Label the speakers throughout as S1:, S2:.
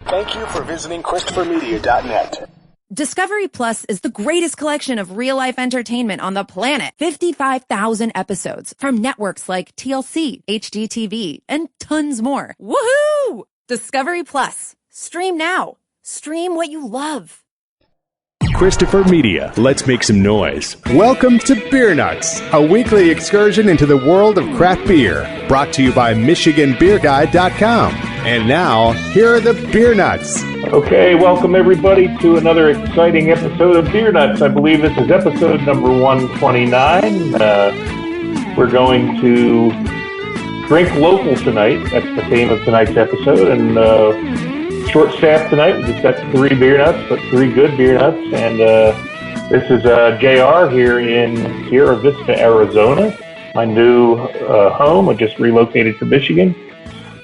S1: Thank you for visiting ChristopherMedia.net.
S2: Discovery Plus is the greatest collection of real-life entertainment on the planet. 55,000 episodes from networks like TLC, HGTV, and tons more. Woohoo! Discovery Plus. Stream now. Stream what you love.
S3: Christopher Media, let's make some noise. Welcome to Beer Nuts, a weekly excursion into the world of craft beer, brought to you by MichiganBeerGuide.com. And now, here are the Beer Nuts.
S4: Okay, welcome everybody to another exciting episode of Beer Nuts. I believe this is episode number 129. We're going to drink local tonight. That's the theme of tonight's episode. And short staff tonight. We just got 3 beer nuts, but 3 good beer nuts. And this is JR here in Sierra Vista, Arizona, my new home. I just relocated to Michigan.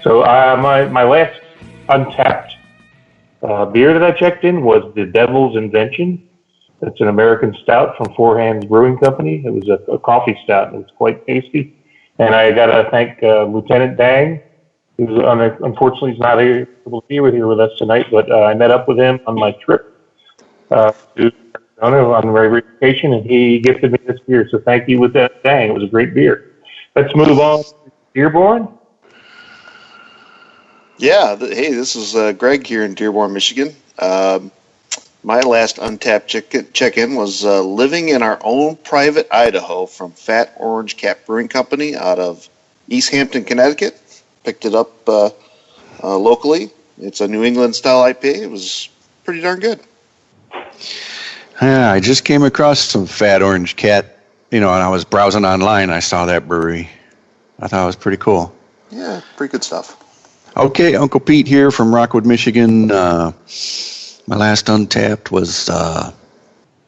S4: So my last untapped beer that I checked in was the Devil's Invention. It's an American stout from Four Hands Brewing Company. It was a coffee stout. It was quite tasty. And I got to thank Lieutenant Dang. Unfortunately, he's not able to be here with us tonight, but I met up with him on my trip to Arizona on my vacation, and he gifted me this beer. So thank you, Lieutenant Dang. It was a great beer. Let's move on to Dearborn.
S5: Yeah, hey, this is Greg here in Dearborn, Michigan. My last untapped check-in was living in our own private Idaho from Fat Orange Cap Brewing Company out of East Hampton, Connecticut. Picked it up locally. It's a New England-style IPA. It was pretty darn good.
S6: I just came across some Fat Orange Cat, and I was browsing online. I saw that brewery. I thought it was pretty cool.
S5: Yeah, pretty good stuff.
S6: Okay, Uncle Pete here from Rockwood, Michigan. My last untapped was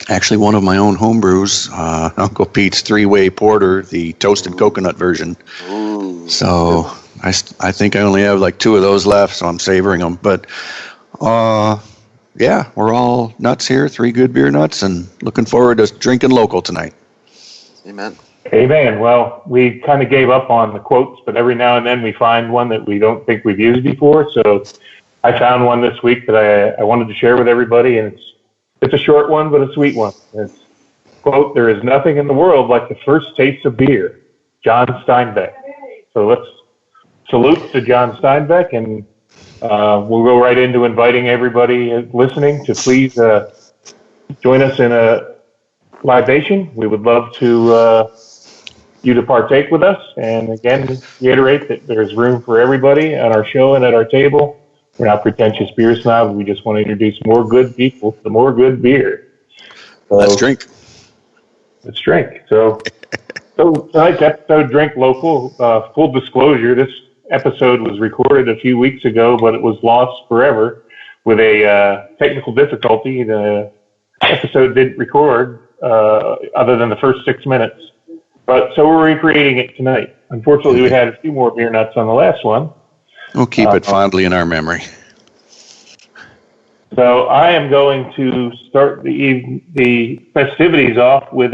S6: actually one of my own home brews, Uncle Pete's 3-Way Porter, the toasted coconut version.
S5: Ooh.
S6: So I think I only have like 2 of those left, so I'm savoring them. But yeah, we're all nuts here, 3 good beer nuts, and looking forward to drinking local tonight.
S5: Amen.
S4: Amen. Well, we kind of gave up on the quotes, but every now and then we find one that we don't think we've used before. So I found one this week that I wanted to share with everybody, and it's a short one, but a sweet one. It's, quote, "There is nothing in the world like the first taste of beer." John Steinbeck. So let's salute to John Steinbeck, and we'll go right into inviting everybody listening to please join us in a libation. We would love to you to partake with us, and again, reiterate that there's room for everybody on our show and at our table. We're not pretentious beer snobs. We just want to introduce more good people to more good beer. So,
S6: let's drink.
S4: Let's drink. So tonight's episode, Drink Local. Full disclosure, this episode was recorded a few weeks ago, but it was lost forever with a technical difficulty. The episode didn't record other than the first 6 minutes. So we're recreating it tonight. Unfortunately, we had a few more beer nuts on the last one.
S6: We'll keep it fondly in our memory.
S4: So I am going to start the festivities off with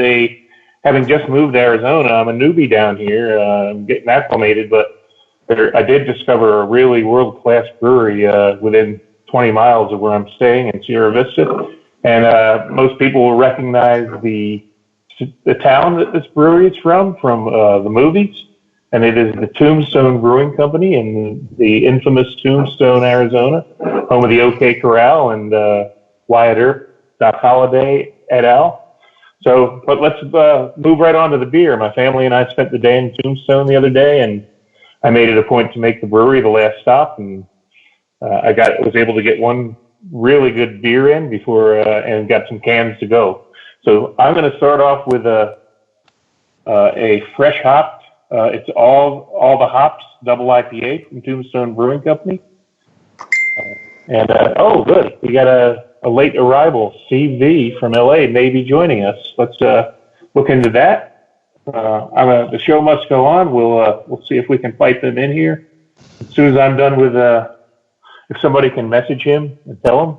S4: having just moved to Arizona. I'm a newbie down here. I'm getting acclimated, but I did discover a really world-class brewery within 20 miles of where I'm staying in Sierra Vista. And most people will recognize the town that this brewery is from the movies. And it is the Tombstone Brewing Company in the infamous Tombstone, Arizona, home of the OK Corral and Wyatt Earp, Doc Holliday, et al. So, but let's move right on to the beer. My family and I spent the day in Tombstone the other day, and I made it a point to make the brewery the last stop, and was able to get one really good beer in before and got some cans to go. So I'm going to start off with a fresh hopped. It's all the hops double IPA from Tombstone Brewing Company. Oh, good. We got a late arrival, CV from LA, maybe joining us. Let's look into that. The show must go on. We'll see if we can fight them in here. As soon as I'm done with, if somebody can message him and tell him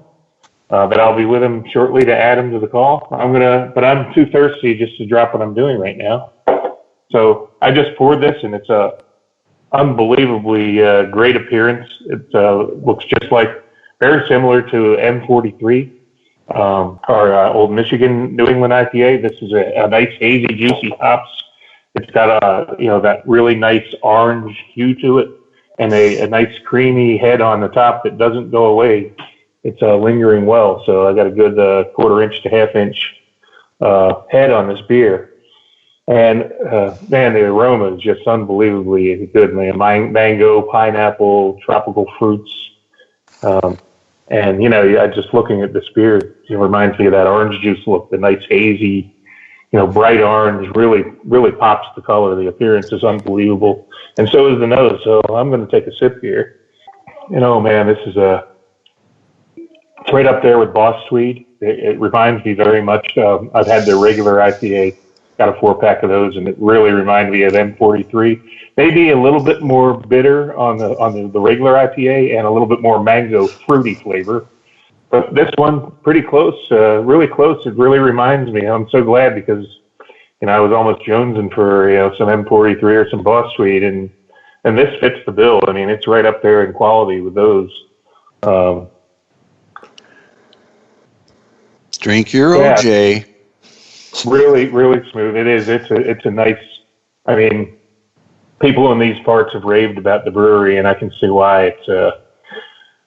S4: that I'll be with him shortly to add him to the call. But I'm too thirsty just to drop what I'm doing right now. So I just poured this, and it's a unbelievably great appearance. It looks just like very similar to M43, our Old Michigan New England IPA. This is a nice hazy, juicy hops. It's got that really nice orange hue to it, and a nice creamy head on the top that doesn't go away. It's lingering well. So I got a good 1/4 to 1/2 inch head on this beer. And man, the aroma is just unbelievably good, man. Mango, pineapple, tropical fruits. And, just looking at this beer, it reminds me of that orange juice look, the nice hazy, bright orange, really, really pops the color. The appearance is unbelievable. And so is the nose. So I'm going to take a sip here. Man, this is it's right up there with Boss Swede. It reminds me very much. I've had the regular IPA, got a 4-pack of those, and it really reminded me of M43. Maybe a little bit more bitter on the regular IPA, and a little bit more mango fruity flavor. But this one, pretty close, really close. It really reminds me. I'm so glad because, I was almost jonesing for some M43 or some Boss Swede, and this fits the bill. I mean, it's right up there in quality with those.
S6: Drink your OJ.
S4: Really, really smooth. It is. It's a nice. I mean, people in these parts have raved about the brewery, and I can see why. It's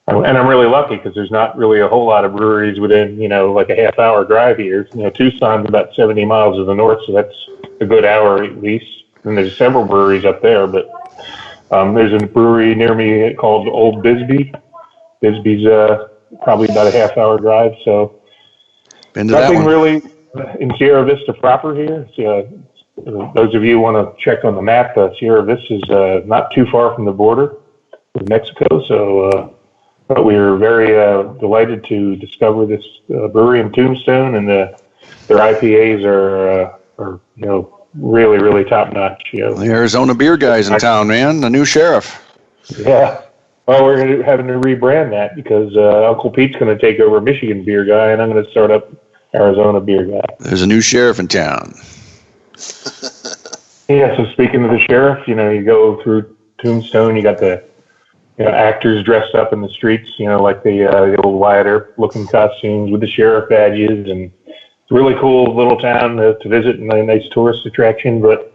S4: and I'm really lucky because there's not really a whole lot of breweries within like a half-hour drive here. Tucson's about 70 miles to the north, so that's a good hour at least. And there's several breweries up there, but there's a brewery near me called Old Bisbee. Bisbee's probably about a half-hour drive, so.
S6: Been to that
S4: Nothing
S6: one.
S4: really in Sierra Vista proper here. Those of you who want to check on the map, Sierra Vista is not too far from the border with Mexico. So but we were very delighted to discover this brewery in Tombstone, and their IPAs are really, really top notch.
S6: The Arizona beer guys in town, man. The new sheriff.
S4: Yeah. Well, we're having to rebrand that because Uncle Pete's going to take over Michigan beer guy, and I'm going to start up Arizona beer guy.
S6: There's a new sheriff in town.
S4: Yeah, so speaking of the sheriff, you go through Tombstone, you got the actors dressed up in the streets, like the old Wyatt Earp looking costumes with the sheriff badges, and it's a really cool little town to visit and a nice tourist attraction. But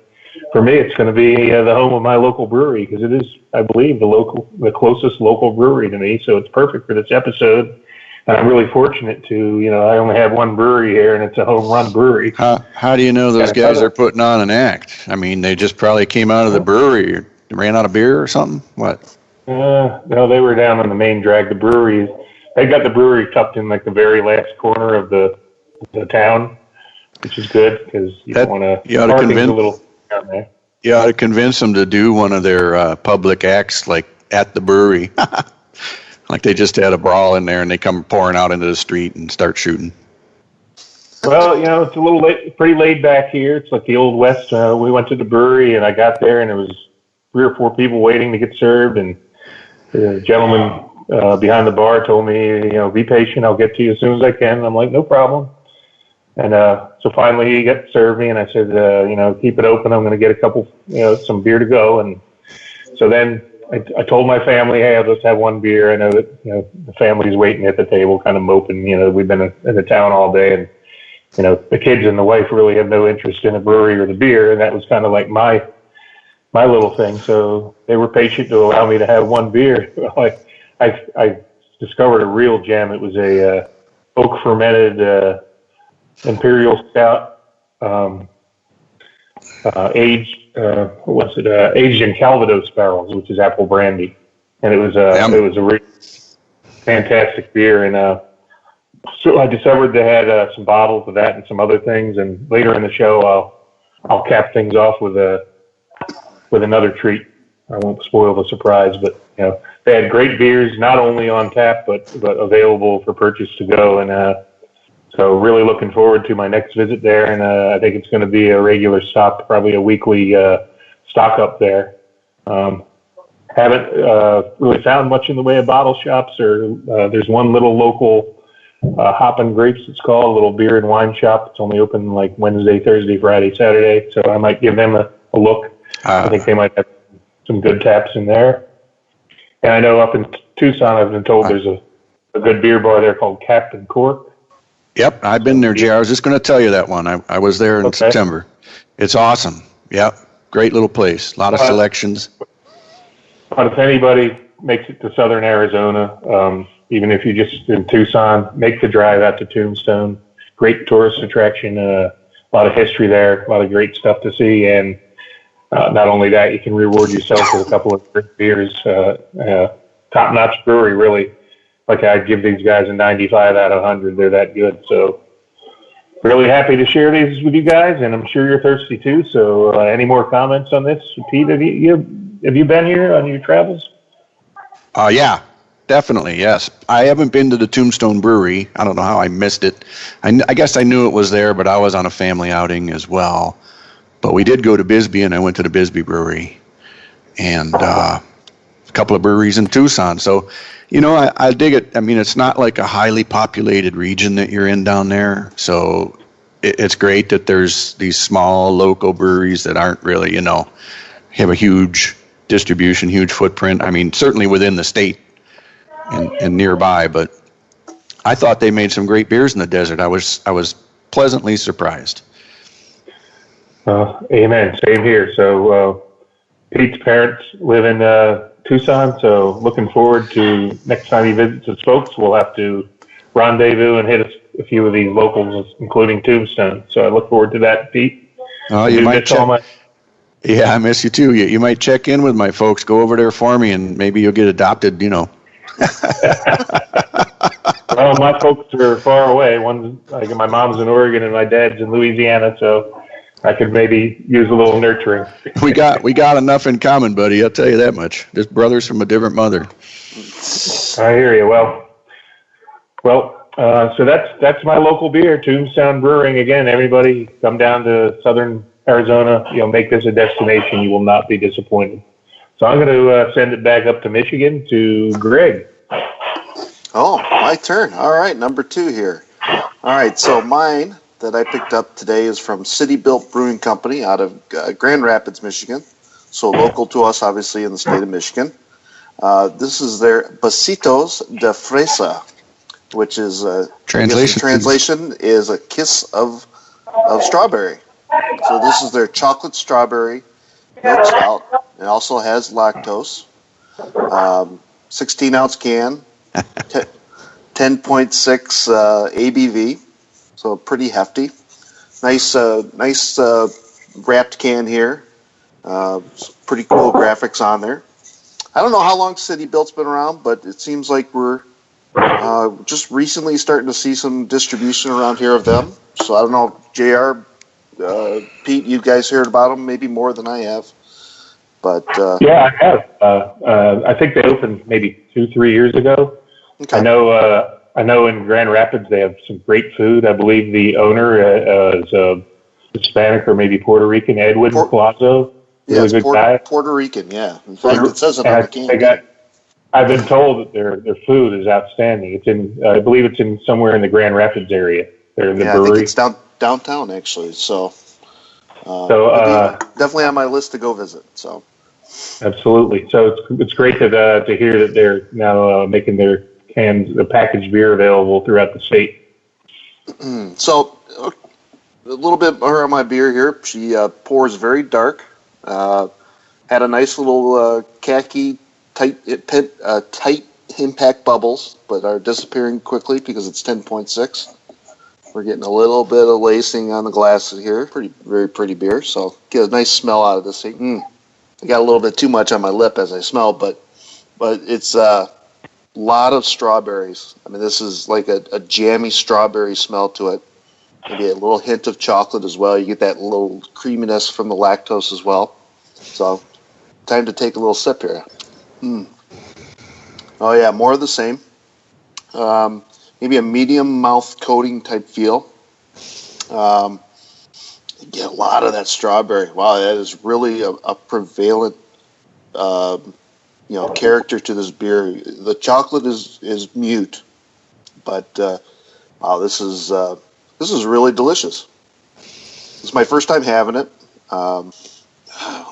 S4: for me, it's going to be the home of my local brewery because it is, I believe, the closest local brewery to me. So it's perfect for this episode. And I'm really fortunate to, I only have one brewery here, and it's a home run brewery.
S6: How do you know those guys are putting on an act? I mean, they just probably came out of the brewery or ran out of beer or something? What?
S4: No, they were down on the main drag. The brewery, they got the brewery tucked in like the very last corner of the town, which is good because you don't want to.
S6: You ought to convince
S4: a little down there.
S6: You ought to convince them to do one of their public acts like at the brewery. Like they just had a brawl in there and they come pouring out into the street and start shooting.
S4: Well, it's a little pretty laid back here. It's like the Old West. We went to the brewery and I got there and there was 3 or 4 people waiting to get served. And the gentleman behind the bar told me, be patient. I'll get to you as soon as I can. And I'm like, no problem. And so finally he got to serve me and I said, keep it open. I'm going to get a couple, some beer to go. And so then I told my family, hey, I'll just have one beer. I know that, the family's waiting at the table kind of moping. We've been in the town all day and, the kids and the wife really have no interest in the brewery or the beer. And that was kind of like my little thing. So they were patient to allow me to have one beer. I discovered a real gem. It was a oak fermented Imperial Stout, aged in Calvados barrels, which is apple brandy, and it was a really fantastic beer. And so I discovered they had some bottles of that and some other things. And later in the show, I'll cap things off with another treat. I won't spoil the surprise, but they had great beers, not only on tap but available for purchase to go. And so really looking forward to my next visit there. And I think it's going to be a regular stop, probably a weekly stock up there. Haven't really found much in the way of bottle shops, or there's one little local Hoppin' Grapes, it's called, a little beer and wine shop. It's only open like Wednesday, Thursday, Friday, Saturday. So I might give them a look. I think they might have some good taps in there. And I know up in Tucson, I've been told there's a good beer bar there called Captain Cork.
S6: Yep, I've been there, JR. I was just going to tell you that one. I was there in September. It's awesome. Yep, great little place. A lot of selections.
S4: But if anybody makes it to southern Arizona, even if you just in Tucson, make the drive out to Tombstone. Great tourist attraction, a lot of history there, a lot of great stuff to see. And not only that, you can reward yourself with a couple of great beers. Top-notch brewery, really. Like I'd give these guys a 95 out of 100. They're that good. So really happy to share these with you guys, and I'm sure you're thirsty too. So any more comments on this? Pete, have you been here on your travels?
S6: Yeah, definitely, yes. I haven't been to the Tombstone Brewery. I don't know how I missed it. I guess I knew it was there, but I was on a family outing as well. But we did go to Bisbee, and I went to the Bisbee Brewery. And a couple of breweries in Tucson. So, I dig it. I mean, it's not like a highly populated region that you're in down there. So it's great that there's these small local breweries that aren't really, have a huge distribution, huge footprint. I mean, certainly within the state and nearby, but I thought they made some great beers in the desert. I was pleasantly surprised.
S4: Amen. Same here. So Pete's parents live in Tucson, so looking forward to next time he visits his folks, we'll have to rendezvous and hit a few of these locals, including Tombstone. So I look forward to that, Pete.
S6: Oh, you might check. Yeah, I miss you too. You might check in with my folks. Go over there for me, and maybe you'll get adopted.
S4: Well, my folks are far away. Like my mom's in Oregon and my dad's in Louisiana, so I could maybe use a little nurturing.
S6: We got enough in common, buddy. I'll tell you that much. Just brothers from a different mother.
S4: I hear you. Well, so that's my local beer, Tombstone Brewing. Again, everybody come down to southern Arizona. Make this a destination. You will not be disappointed. So I'm going to send it back up to Michigan to Greg.
S5: Oh, my turn. All right, number 2 here. All right, so mine that I picked up today is from City Built Brewing Company out of Grand Rapids, Michigan. So local to us, obviously, in the state of Michigan. This is their Besitos de Fresa, which is translation is a kiss of strawberry. So this is their chocolate strawberry milk stout. It also has lactose. 16-ounce can, 10.6 ABV. So pretty hefty. Nice wrapped can here. Pretty cool graphics on there. I don't know how long City Built's been around, but it seems like we're just recently starting to see some distribution around here of them. So I don't know, JR, Pete, you guys heard about them maybe more than I have. But
S4: yeah, I have. I think they opened maybe 2-3 years ago. Okay. I know in Grand Rapids they have some great food. I believe the owner is Hispanic or maybe Puerto Rican, Edwin Palazzo.
S5: Yeah, really good guy. Puerto Rican, yeah. In fact, it says it on the can.
S4: I've been told that their food is outstanding. It's I believe it's in somewhere in the Grand Rapids area. They're in the brewery.
S5: I think it's downtown actually. So definitely on my list to go visit. So
S4: absolutely. So it's great to hear that they're now making their cans, the packaged beer, available throughout the state.
S5: So a little bit more on my beer here. She pours very dark. Had a nice little khaki tight impact bubbles, but are disappearing quickly because it's 10.6. We're getting a little bit of lacing on the glasses here. Very pretty beer. So get a nice smell out of this thing. I got a little bit too much on my lip as I smell, but it's a lot of strawberries. I mean, this is like a jammy strawberry smell to it. Maybe a little hint of chocolate as well. You get that little creaminess from the lactose as well. So, time to take a little sip here. Oh yeah, more of the same. Maybe a medium mouth coating type feel. You get a lot of that strawberry. Wow, that is really a prevalent, character to this beer. The chocolate is mute, but wow, this is really delicious. It's my first time having it.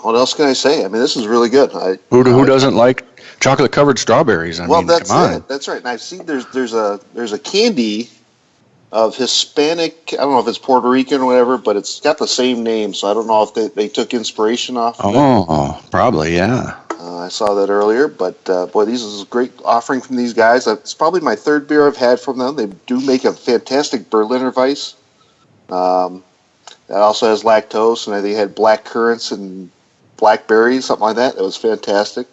S5: What else can I say? I mean, this is really good.
S6: Who doesn't like chocolate covered strawberries. I
S5: Well,
S6: mean,
S5: that's
S6: come on.
S5: it. That's right. And I've seen there's a candy of Hispanic. I don't know if it's Puerto Rican or whatever, but it's got the same name. So I don't know if they took inspiration off of it.
S6: Oh, probably, yeah.
S5: I saw that earlier, but boy, this is a great offering from these guys. It's probably my third beer I've had from them. They do make a fantastic Berliner Weiss. That also has lactose, and I think it had black currants and blackberries, something like that. That was fantastic.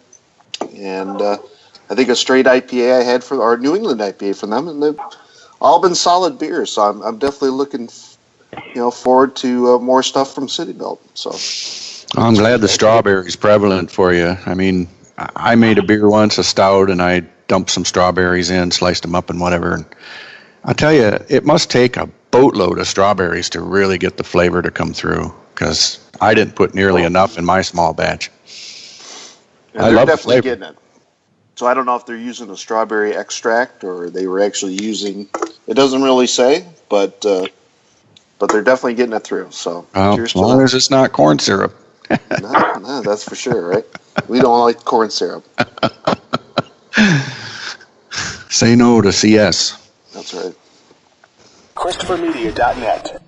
S5: And I think a straight IPA I had or New England IPA from them, and they've all been solid beers. So I'm definitely looking, forward to more stuff from City Belt. So.
S6: I'm glad the strawberry's prevalent for you. I mean, I made a beer once, a stout, and I dumped some strawberries in, sliced them up and whatever. And I tell you, it must take a boatload of strawberries to really get the flavor to come through, because I didn't put nearly enough in my small batch.
S5: I love the flavor. Getting it. So I don't know if they're using a strawberry extract or they were actually using. It doesn't really say, but they're definitely getting it through. So
S6: as long as it's not corn syrup.
S5: No, that's for sure, right? We don't like corn syrup.
S6: Say no to CS.
S5: That's right.
S1: ChristopherMedia.net.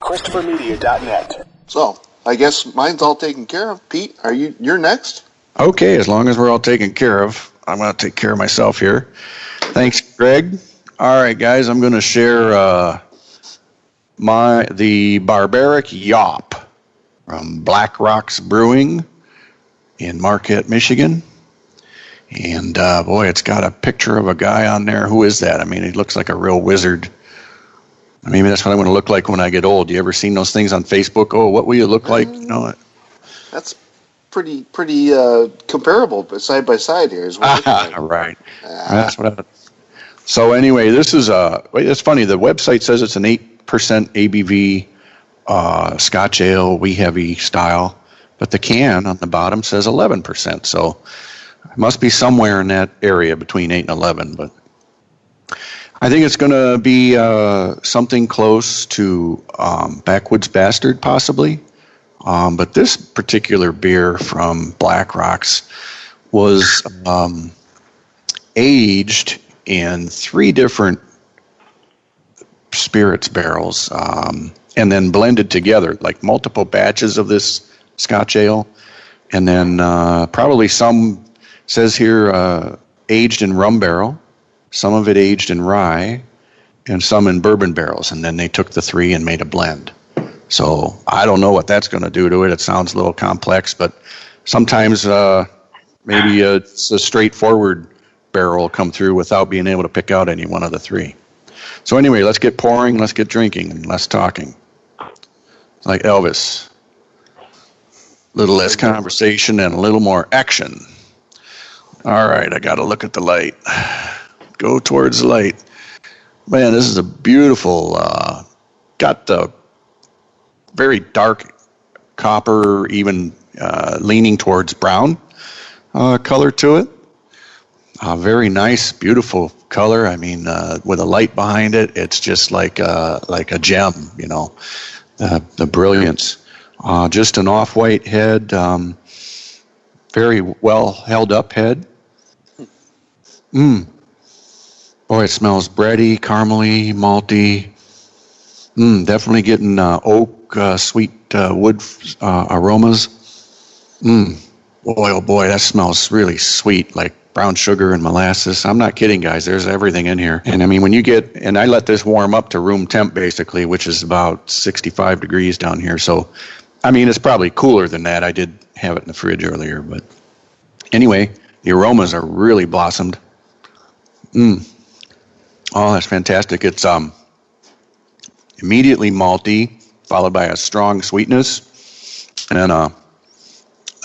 S1: ChristopherMedia.net.
S5: So I guess mine's all taken care of. Pete, you're next?
S6: Okay, as long as we're all taken care of, I'm going to take care of myself here. Thanks, Greg. All right, guys, I'm going to share the Barbaric Yawp from Black Rocks Brewing in Marquette, Michigan. And, boy, it's got a picture of a guy on there. Who is that? I mean, he looks like a real wizard. Maybe that's what I'm going to look like when I get old. You ever seen those things on Facebook? Oh, what will you look like?
S5: That's pretty comparable, but side by side here.
S6: Right. That's what So anyway, this is it's funny. The website says it's an 8% ABV Scotch ale, wee heavy style, but the can on the bottom says 11%. So it must be somewhere in that area between 8 and 11. But I think it's going to be something close to Backwoods Bastard, possibly. But this particular beer from Black Rocks was aged in 3 different spirits barrels, and then blended together, like multiple batches of this Scotch ale. And then probably some, says here, aged in rum barrel, some of it aged in rye, and some in bourbon barrels. And then they took the 3 and made a blend. So I don't know what that's going to do to it. It sounds a little complex, but sometimes maybe it's a straightforward barrel will come through without being able to pick out any one of the 3. So anyway, let's get pouring, let's get drinking, and less talking. Like Elvis. A little less conversation and a little more action. All right, I got to look at the light. Go towards the light. Man, this is a beautiful, got the very dark copper, even leaning towards brown color to it. Very nice, beautiful color. I mean, with a light behind it, it's just like a gem, the brilliance. Just an off-white head, very well held up head. Boy, it smells bready, caramely, malty. Definitely getting oak, sweet wood aromas. Boy, oh boy, that smells really sweet, like brown sugar and molasses. I'm not kidding, guys. There's everything in here. And I mean, and I let this warm up to room temp, basically, which is about 65 degrees down here. So, I mean, it's probably cooler than that. I did have it in the fridge earlier. But anyway, the aromas are really blossomed. Oh, that's fantastic. It's immediately malty, followed by a strong sweetness, and then a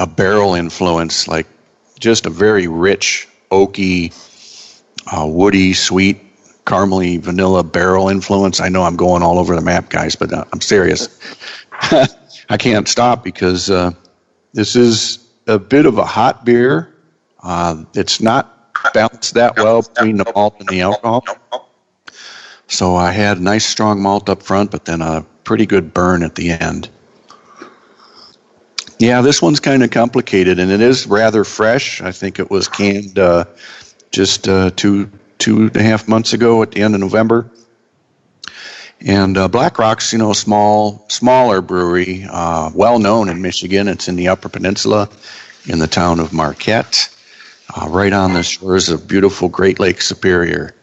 S6: barrel influence, like just a very rich, oaky, woody, sweet, caramely, vanilla barrel influence. I know I'm going all over the map, guys, but I'm serious. I can't stop because this is a bit of a hot beer. It's not balanced that well between the malt and the alcohol. So I had a nice strong malt up front, but then a pretty good burn at the end. Yeah, this one's kind of complicated, and it is rather fresh. I think it was canned just 2.5 months ago at the end of November. And Black Rock's, smaller brewery, well known in Michigan. It's in the Upper Peninsula, in the town of Marquette, right on the shores of beautiful Great Lake Superior.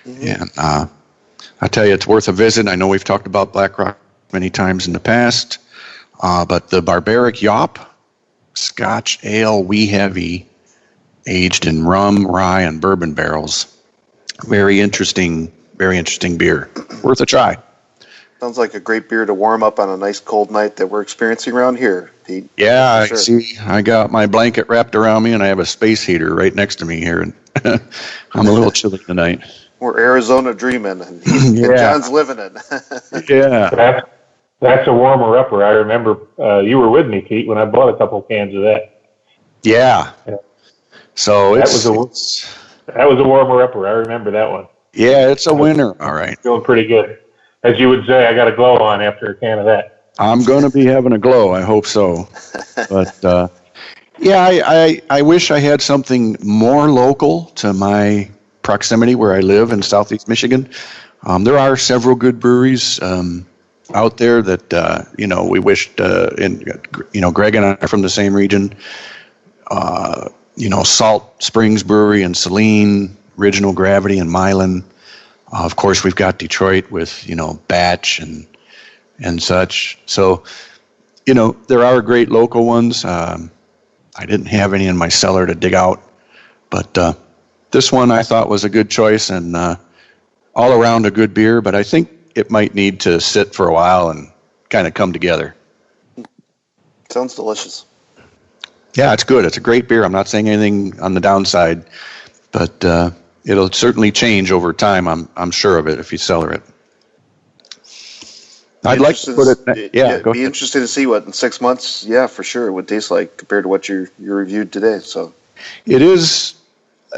S6: Mm-hmm. And I tell you, it's worth a visit. I know we've talked about Black Rock many times in the past, but the Barbaric Yawp Scotch Ale Wee Heavy, aged in rum, rye, and bourbon barrels. Very interesting beer. Worth a try.
S5: Sounds like a great beer to warm up on a nice cold night that we're experiencing around here, Pete.
S6: Yeah, sure. See, I got my blanket wrapped around me, and I have a space heater right next to me here, and I'm a little chilly tonight.
S5: We're Arizona dreaming, and John's living it.
S6: Yeah.
S4: That's a warmer-upper. I remember you were with me, Pete, when I bought a couple cans of that.
S6: Yeah. So
S4: that was a warmer-upper. I remember that one.
S6: Yeah, it's a winner. All right.
S4: Feeling pretty good. As you would say, I got a glow on after a can of that.
S6: I'm going to be having a glow. I hope so. But, I wish I had something more local to my proximity where I live in southeast Michigan. There are several good breweries out there that, we wished, Greg and I are from the same region. Salt Springs Brewery and Saline, Original Gravity and Milan. Of course, we've got Detroit with, Batch and such. So, there are great local ones. I didn't have any in my cellar to dig out, but this one I thought was a good choice and all around a good beer, but I think it might need to sit for a while and kind of come together.
S5: Sounds delicious.
S6: Yeah, it's good. It's a great beer. I'm not saying anything on the downside, but it'll certainly change over time. I'm sure of it if you cellar it. I'd like to put it.
S5: Be interested to see what in 6 months. Yeah, for sure, it would taste like compared to what you reviewed today. So
S6: it is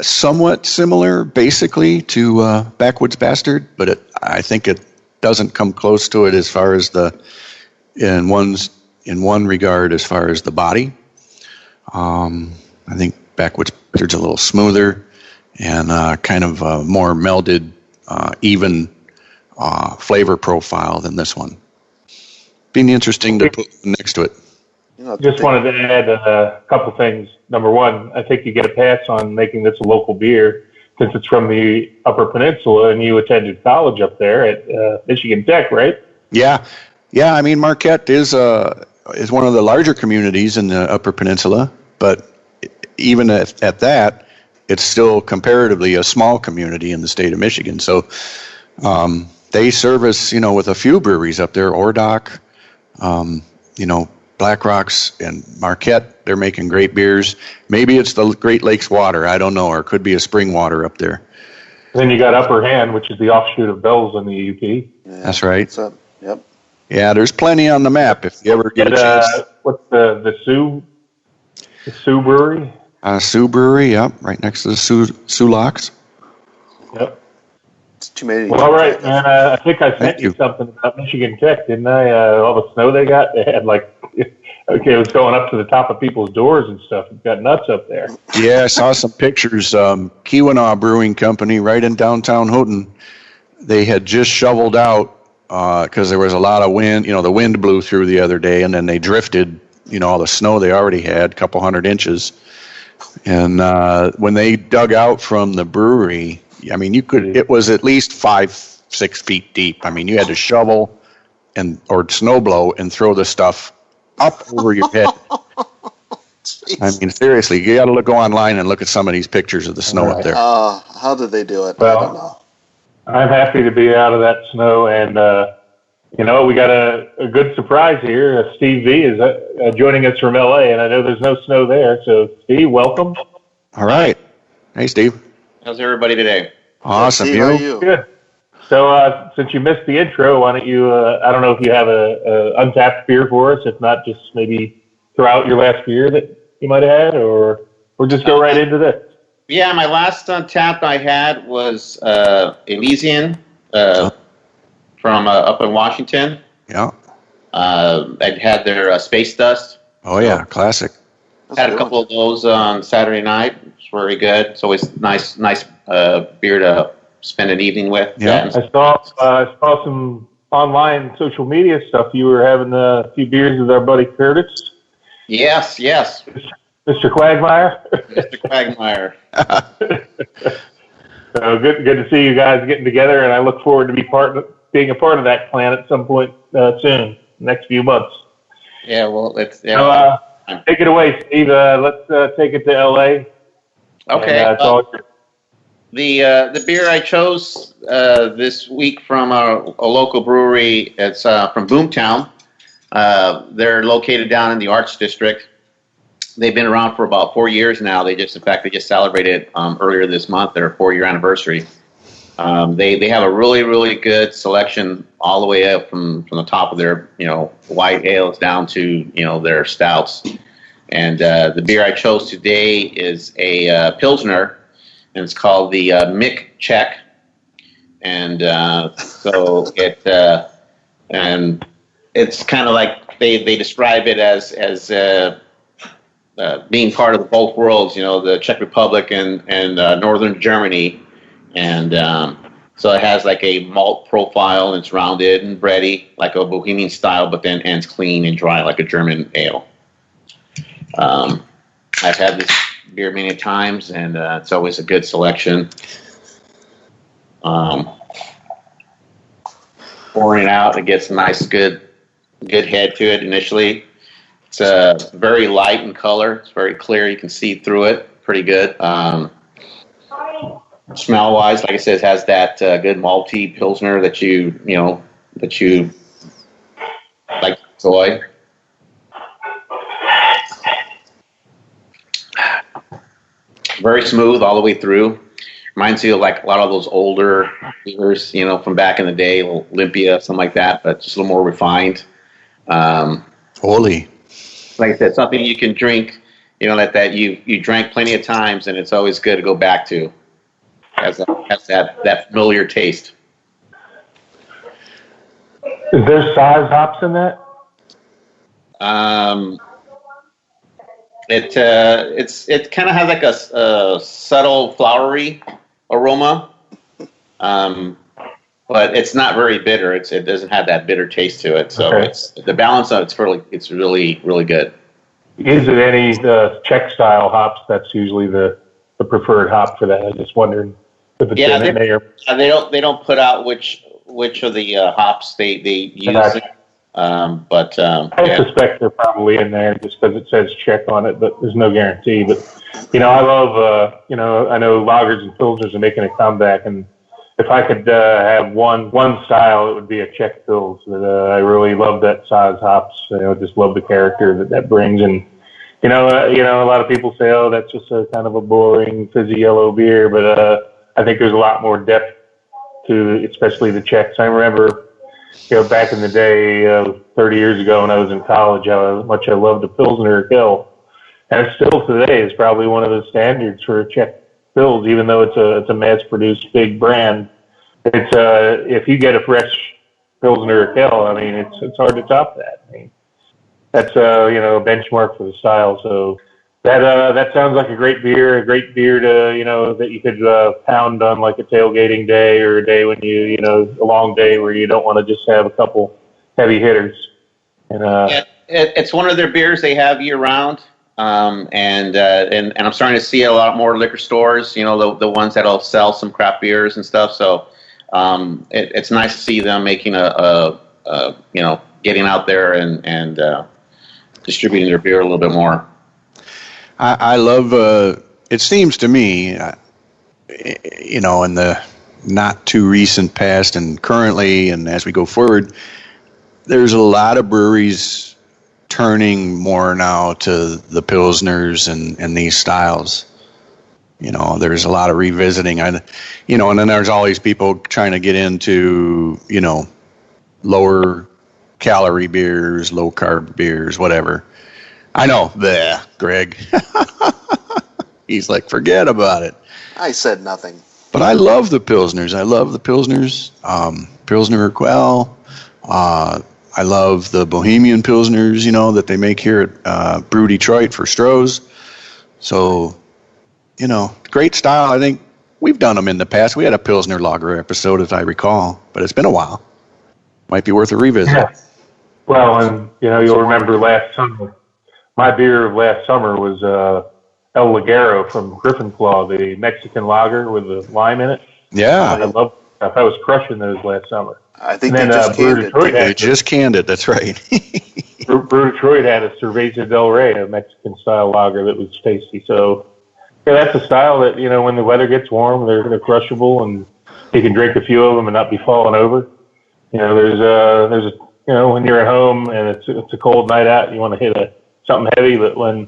S6: somewhat similar, basically, to Backwoods Bastard, but I think it doesn't come close to it as far as in one regard as far as the body. I think Backwoods Bastard's a little smoother and kind of a more melded, even flavor profile than this one. Being interesting to put next to it.
S4: Just wanted to add a couple things. Number one, I think you get a pass on making this a local beer since it's from the Upper Peninsula and you attended college up there at Michigan Tech, right?
S6: Yeah. I mean, Marquette is one of the larger communities in the Upper Peninsula, but even at that, it's still comparatively a small community in the state of Michigan. So they service, with a few breweries up there, Ordock, Black Rocks and Marquette. They're making great beers. Maybe it's the Great Lakes water. I don't know, or it could be a spring water up there.
S4: Then you got Upper Hand, which is the offshoot of Bell's in the UP.
S5: Yeah,
S6: that's right.
S5: What's up? Yep.
S6: Yeah, there's plenty on the map if you ever get a chance.
S4: What's the Sioux Brewery?
S6: Sioux Brewery, yep, right next to the Sioux Locks.
S4: Yep.
S5: It's too many.
S4: Well, all right, man. I think I sent you something about Michigan Tech, didn't I? All the snow they got. They had it was going up to the top of people's doors and stuff. It got nuts up there.
S6: Yeah, I saw some pictures. Keweenaw Brewing Company, right in downtown Houghton. They had just shoveled out because there was a lot of wind. The wind blew through the other day, and then they drifted. All the snow they already had, a couple 100 inches. And when they dug out from the brewery, I mean, it was at least 5-6 feet deep. I mean, you had to shovel or snow blow and throw the stuff up over your head. I mean, seriously, you got to go online and look at some of these pictures of the snow up there.
S5: How did they do it?
S4: Well,
S5: I don't know.
S4: I'm happy to be out of that snow, and we got a good surprise here. Steve V is joining us from LA, and I know there's no snow there. So, Steve, welcome.
S6: All right. Hey, Steve.
S7: How's everybody today?
S6: Awesome.
S5: Steve, how are you?
S4: Good. So, since you missed the intro, why don't you? I don't know if you have a untapped beer for us. If not, just maybe throw out your last beer that you might have had, or just go right into this.
S7: Yeah, my last untapped I had was Elysian from up in Washington.
S6: Yeah.
S7: I had their Space Dust.
S6: Oh yeah, classic.
S7: Had a couple of those on Saturday night. It's very good. It's always nice beer to spend an evening with.
S6: Yeah.
S4: I saw some online social media stuff. You were having a few beers with our buddy Curtis.
S7: Yes.
S4: Mr. Quagmire.
S7: Mr. Quagmire.
S4: So good to see you guys getting together, and I look forward to being a part of that clan at some point soon, next few months.
S7: Yeah, well, it's...
S4: So, take it away, Steve. Let's take it to L.A.
S7: Okay.
S4: And,
S7: the beer I chose this week from a local brewery, it's from Boomtown. They're located down in the Arts District. They've been around for about 4 years now. They just celebrated earlier this month their 4-year anniversary. They have a really, really good selection all the way up from the top of their white ales down to their stouts. And the beer I chose today is a Pilsner, and it's called the Mick Check. And so and it's kind of like they describe it as being part of both worlds, the Czech Republic and northern Germany. And so it has like a malt profile, and it's rounded and bready, like a Bohemian style, but then ends clean and dry like a German ale. I've had this beer many times, and it's always a good selection. Pouring it out, it gets a nice, good head to it initially. It's very light in color. It's very clear. You can see through it pretty good. Smell-wise, like I said, it has that good malty Pilsner that you like to enjoy. Very smooth all the way through. Reminds you of like a lot of those older beers, from back in the day, Olympia, something like that, but just a little more refined.
S6: Holy.
S7: Like I said, something you can drink, that you drank plenty of times, and it's always good to go back to. Has that familiar taste.
S4: Is there size hops in that?
S7: It kind of has like a subtle flowery aroma, but it's not very bitter. It doesn't have that bitter taste to it. So
S4: okay.
S7: It's the balance of it's really, really good.
S4: Is it any Czech style hops? That's usually the preferred hop for that. I was just wondering if it's in there.
S7: They don't put out which of the hops they use.
S4: Right.
S7: I
S4: suspect they're probably in there just because it says Czech on it, but there's no guarantee. But I love I know lagers and pilsners are making a comeback, and if I could have one style, it would be a Czech Pils. I really love that size hops. Just love the character that brings. And a lot of people say, oh, that's just a kind of a boring fizzy yellow beer, but I think there's a lot more depth to, especially the Czechs. I remember, back in the day, 30 years ago when I was in college, how much I loved the Pilsner Urquell. And still today is probably one of the standards for a Czech Pils, even though it's a mass-produced big brand. It's if you get a fresh Pilsner Urquell, I mean, it's hard to top that. I mean, that's a benchmark for the style. So that sounds like a great beer to that you could pound on like a tailgating day, or a day when a long day where you don't want to just have a couple heavy hitters. And
S7: it's one of their beers they have year round. And I'm starting to see a lot more liquor stores, the ones that'll sell some craft beers and stuff. So it's nice to see them making getting out there and distributing their beer a little bit more.
S6: I love, it seems to me, in the not too recent past and currently and as we go forward, there's a lot of breweries turning more now to the Pilsners and these styles. There's a lot of revisiting. And then there's always people trying to get into, lower calorie beers, low carb beers, whatever. I know, Greg. He's like, forget about it.
S5: I said nothing.
S6: But I love the Pilsners. Pilsner Urquell. I I love the Bohemian Pilsners, that they make here at Brew Detroit for Stroh's. So, great style. I think we've done them in the past. We had a Pilsner Lager episode, as I recall, but it's been a while. Might be worth a revisit.
S4: Yeah. Well, and, you'll remember last summer, my beer of last summer was El Ligero from Griffin Claw, the Mexican lager with the lime in it.
S6: Yeah.
S4: I love stuff. I was crushing those last summer.
S5: I think
S4: And
S5: they
S4: then
S5: just
S4: Brew
S5: canned
S4: Detroit
S5: it.
S6: They just canned it. That's right.
S4: Brew Detroit had a Cerveza del Rey, a Mexican-style lager that was tasty. So, that's a style that, when the weather gets warm, they're crushable, and you can drink a few of them and not be falling over. There's a when you're at home and it's a cold night out, you want to hit something heavy, but when,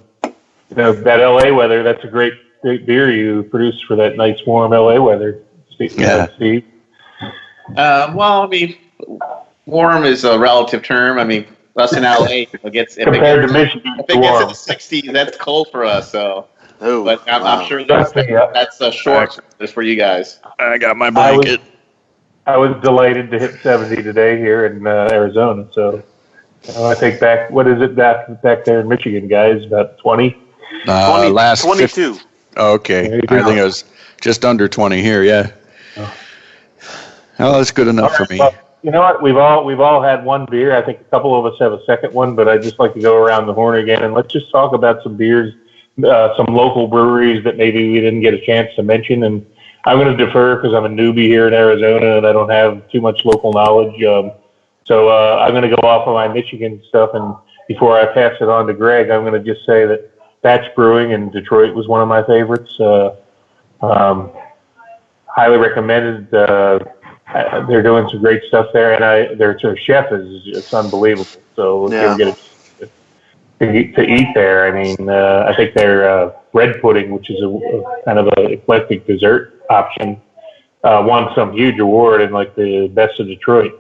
S4: that LA weather, that's a great beer you produce for that nice warm LA weather. Steve.
S7: Well, I mean, warm is a relative term. I mean, us in LA, if
S4: Compared to Michigan,
S7: it gets in the 60s, that's cold for us. So,
S5: Oh,
S7: but I'm
S5: wow.
S7: sure that's a short just for you guys.
S6: I got my blanket.
S4: I was delighted to hit 70 today here in Arizona. So I think back, what is it back there in Michigan, guys? About 20?
S6: Last
S5: 22.
S6: Okay. I think it was just under 20 here, yeah. Oh, that's good enough for me.
S4: Well, you know what? We've all had one beer. I think a couple of us have a second one, but I'd just like to go around the horn again and let's just talk about some beers, some local breweries that maybe we didn't get a chance to mention. And I'm going to defer because I'm a newbie here in Arizona and I don't have too much local knowledge. So I'm going to go off of my Michigan stuff. And before I pass it on to Greg, I'm going to just say that Batch Brewing in Detroit was one of my favorites. Highly recommended. They're doing some great stuff there, and their chef it's unbelievable. So if you ever get to eat there, I mean, I think their bread pudding, which is a kind of an eclectic dessert option, won some huge award in like the best of Detroit.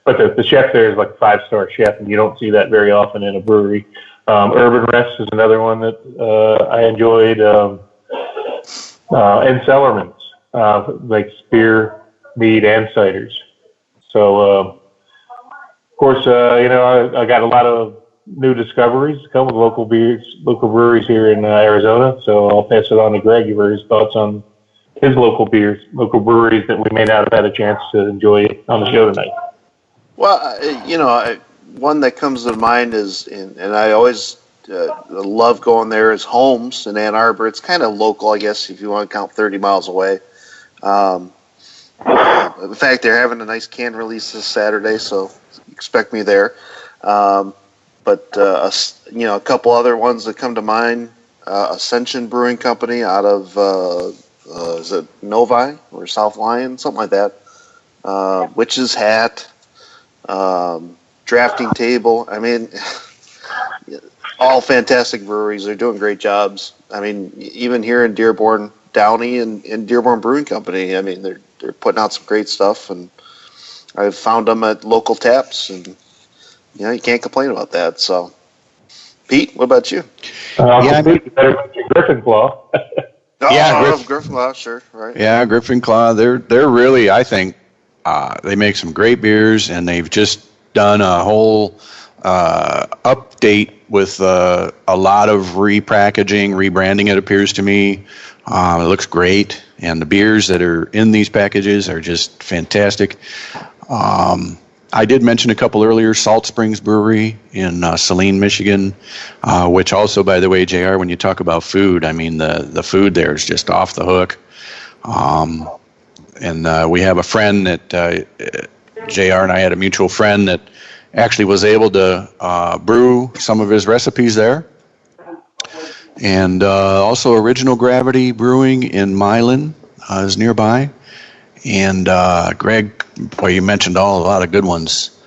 S4: But the chef there is like a 5-star chef, and you don't see that very often in a brewery. Urban Rest is another one that I enjoyed, and Cellarman's makes beer, mead, and ciders. So, of course, I got a lot of new discoveries come with local breweries here in Arizona. So I'll pass it on to Greg for his thoughts on his local breweries that we may not have had a chance to enjoy on the show tonight.
S5: Well, one that comes to mind is, and I always love going there, is Holmes in Ann Arbor. It's kind of local, I guess, if you want to count 30 miles away. In fact, they're having a nice can release this Saturday, so expect me there. But a couple other ones that come to mind: Ascension Brewing Company out of is it Novi or South Lyon, something like that. Witch's Hat, Drafting Table. I mean, all fantastic breweries. They're doing great jobs. I mean, even here in Dearborn, Downey and Dearborn Brewing Company. I mean, they're putting out some great stuff, and I've found them at local taps, and you can't complain about that. So, Pete, what about you?
S4: Pete, you better mention Griffin Claw.
S5: Griffin Claw, sure, right?
S6: Yeah, Griffin Claw. They're really, I think, they make some great beers, and they've just done a whole update with a lot of repackaging, rebranding. It appears to me. It looks great, and the beers that are in these packages are just fantastic. I did mention a couple earlier, Salt Springs Brewery in Saline, Michigan, which also, by the way, JR, when you talk about food, I mean, the food there is just off the hook. And we have a friend that, JR and I had a mutual friend that actually was able to brew some of his recipes there. And also Original Gravity Brewing in Milan is nearby. And Greg, boy, you mentioned a lot of good ones.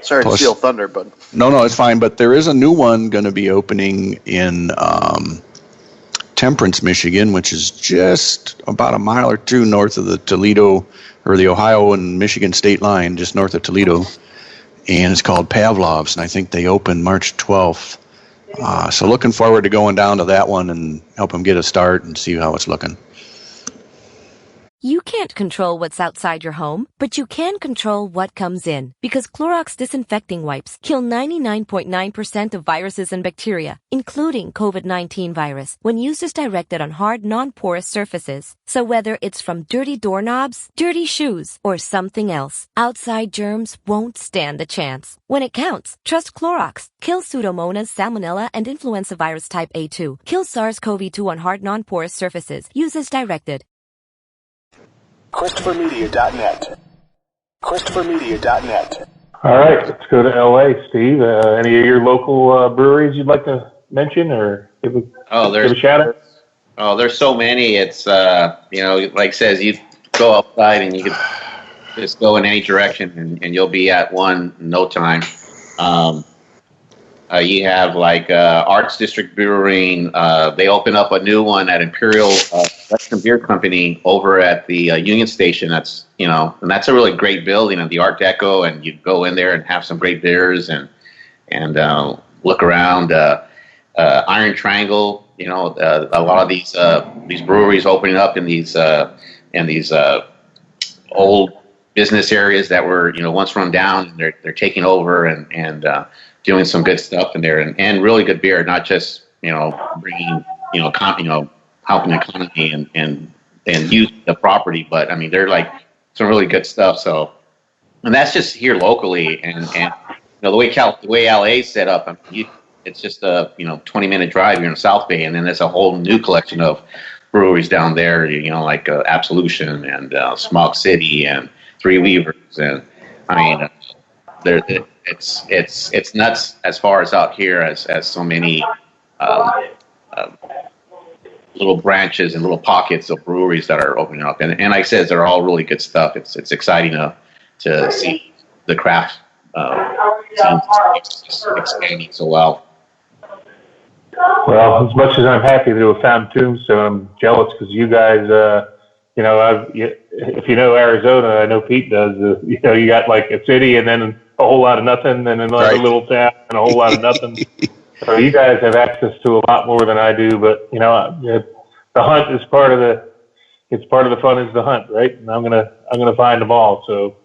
S5: Sorry to steal thunder, but
S6: no, it's fine. But there is a new one going to be opening in Temperance, Michigan, which is just about a mile or two north of the Toledo or the Ohio and Michigan state line, just north of Toledo. And it's called Pavlov's, and I think they open March 12th. So looking forward to going down to that one and help them get a start and see how it's looking.
S8: You can't control what's outside your home, but you can control what comes in. Because Clorox disinfecting wipes kill 99.9% of viruses and bacteria, including COVID-19 virus, when used as directed on hard, non-porous surfaces. So whether it's from dirty doorknobs, dirty shoes, or something else, outside germs won't stand a chance. When it counts, trust Clorox. Kill Pseudomonas, Salmonella, and influenza virus type A2. Kill SARS-CoV-2 on hard, non-porous surfaces. Use as directed.
S1: ChristopherMedia.net. ChristopherMedia.net.
S4: All right, let's go to LA, Steve. Any of your local breweries you'd like to mention or give a shout out?
S7: Oh, there's so many. It's, like it says, you go outside and you can just go in any direction and you'll be at one in no time. You have Arts District Brewing. They open up a new one at Imperial Western Beer Company over at the Union Station. That's and that's a really great building of the Art Deco. And you go in there and have some great beers and look around. Iron Triangle. A lot of these breweries opening up in these old business areas that were once run down. They're taking over and doing some good stuff in there and really good beer, not just bringing helping the economy and use the property, but I mean they're like some really good stuff. So, and that's just here locally, and the way LA is set up, I mean, it's just a 20-minute drive here in South Bay, and then there's a whole new collection of breweries down there, like Absolution and Smog City and Three Weavers, and I mean it's nuts as far as out here as so many little branches and little pockets of breweries that are opening up, and like I said, they're all really good stuff. It's exciting to see the craft expanding so well.
S4: Well, as much as I'm happy to have found Tombstone, I'm jealous because you guys, if you know Arizona, I know Pete does. You got like a city and then a whole lot of nothing, and another little town and a whole lot of nothing. So you guys have access to a lot more than I do. But the hunt is part of the. It's part of the fun is the hunt, right? And I'm gonna find them all. So,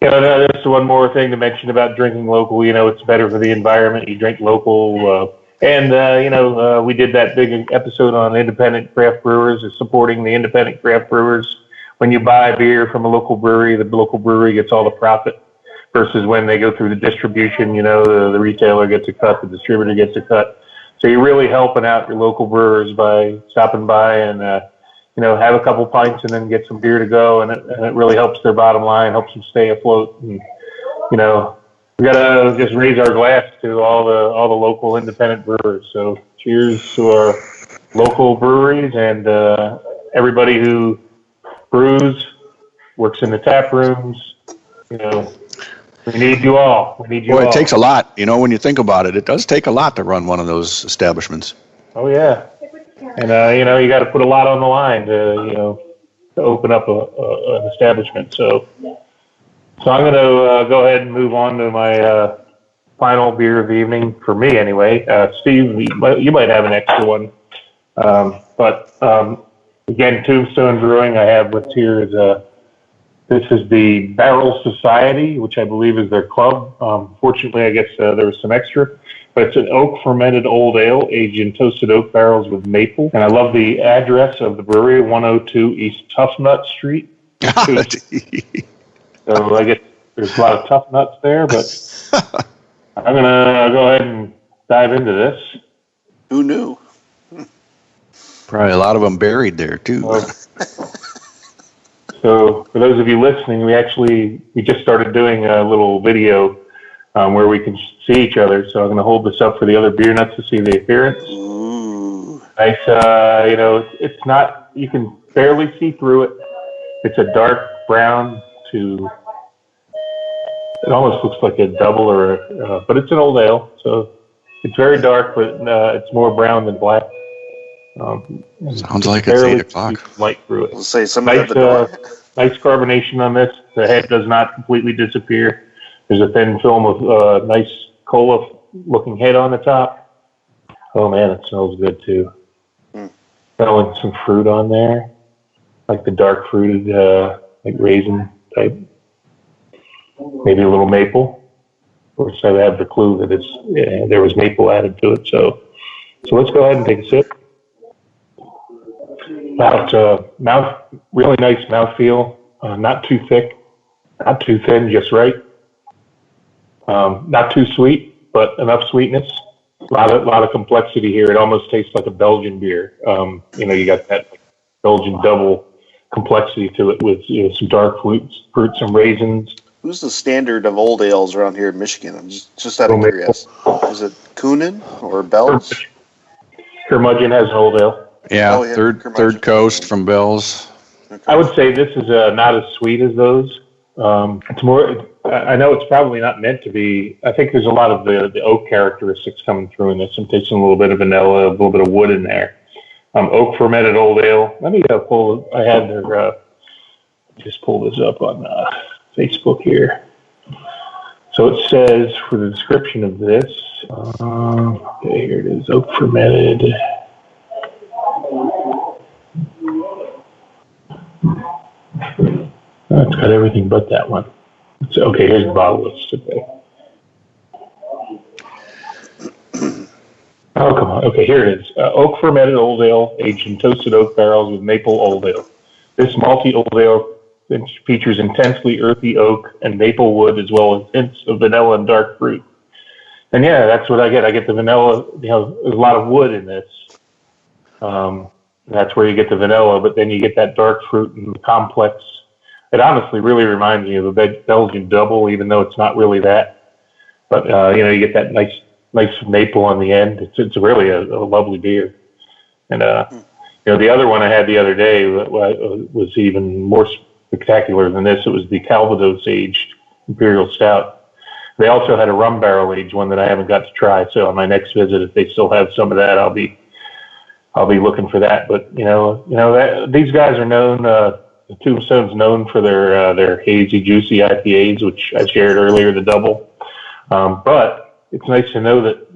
S4: there's one more thing to mention about drinking local. It's better for the environment. You drink local. We did that big episode on independent craft brewers, supporting the independent craft brewers. When you buy beer from a local brewery, the local brewery gets all the profit versus when they go through the distribution, the retailer gets a cut, the distributor gets a cut. So you're really helping out your local brewers by stopping by and, have a couple pints and then get some beer to go. And it really helps their bottom line, helps them stay afloat. And, we got to just raise our glass to all the local independent brewers. So cheers to our local breweries and everybody who brews, works in the tap rooms. We need you all. Boy,
S6: it takes a lot. When you think about it, it does take a lot to run one of those establishments.
S4: Oh, yeah. And, you got to put a lot on the line to open up an establishment. So I'm going to go ahead and move on to my final beer of the evening, for me anyway. Steve, you might have an extra one. Again, Tombstone Brewing I have with here is this is the Barrel Society, which I believe is their club. Fortunately, I guess there was some extra. But it's an oak fermented old ale aged in toasted oak barrels with maple. And I love the address of the brewery, 102 East Tough Nut Street. So I guess there's a lot of tough nuts there, but I'm going to go ahead and dive into this.
S5: Who knew?
S6: Probably a lot of them buried there, too.
S4: So for those of you listening, we just started doing a little video where we can see each other. So I'm going to hold this up for the other beer nuts to see the appearance.
S5: Ooh.
S4: Nice, it's not, you can barely see through it. It's a dark brown to, it almost looks like a double but it's an old ale. So it's very dark, but it's more brown than black.
S6: Sounds like it's 8 o'clock.
S4: Light through it.
S5: We'll say somebody at the door.
S4: Nice carbonation on this. The head does not completely disappear. There's a thin film of nice cola-looking head on the top. Oh man, it smells good too. Smelling some fruit on there. like the dark fruited, like raisin type, maybe a little maple. Of course, I have the clue that there was maple added to it. So let's go ahead and take a sip. Really nice mouthfeel. Not too thick, not too thin, just right. Not too sweet, but enough sweetness. A lot of complexity here. It almost tastes like a Belgian beer. You got that Belgian double complexity to it with some dark fruits, some raisins.
S5: Who's the standard of old ales around here in Michigan? I'm just out of curiosity. Is it Coonan or Bell's?
S4: Curmudgeon has an old ale.
S6: Yeah, third Coast from Bell's.
S5: Okay.
S4: I would say this is not as sweet as those. It's more. I know it's probably not meant to be. I think there's a lot of the oak characteristics coming through in this. I'm tasting a little bit of vanilla, a little bit of wood in there. Oak fermented old ale. Let me pull. I had their. Just pull this up on Facebook here. So it says for the description of this. Okay, here it is. Oak fermented. Oh, it's got everything but that one. Okay, here's the bottle list. Okay. Oh, come on. Okay, here it is. Oak fermented old ale aged in toasted oak barrels with maple old ale. This malty old ale features intensely earthy oak and maple wood as well as hints of vanilla and dark fruit. And yeah, that's what I get. I get the vanilla. There's a lot of wood in this. That's where you get the vanilla, but then you get that dark fruit and the complex. It honestly really reminds me of a Belgian double, even though it's not really that. But you get that nice maple on the end. It's really a lovely beer. And the other one I had the other day was even more spectacular than this. It was the Calvados aged Imperial Stout. They also had a rum barrel aged one that I haven't got to try. So on my next visit, if they still have some of that, I'll be looking for that. But these guys are known. Tombstone's known for their hazy, juicy IPAs, which I shared earlier, the double. But it's nice to know that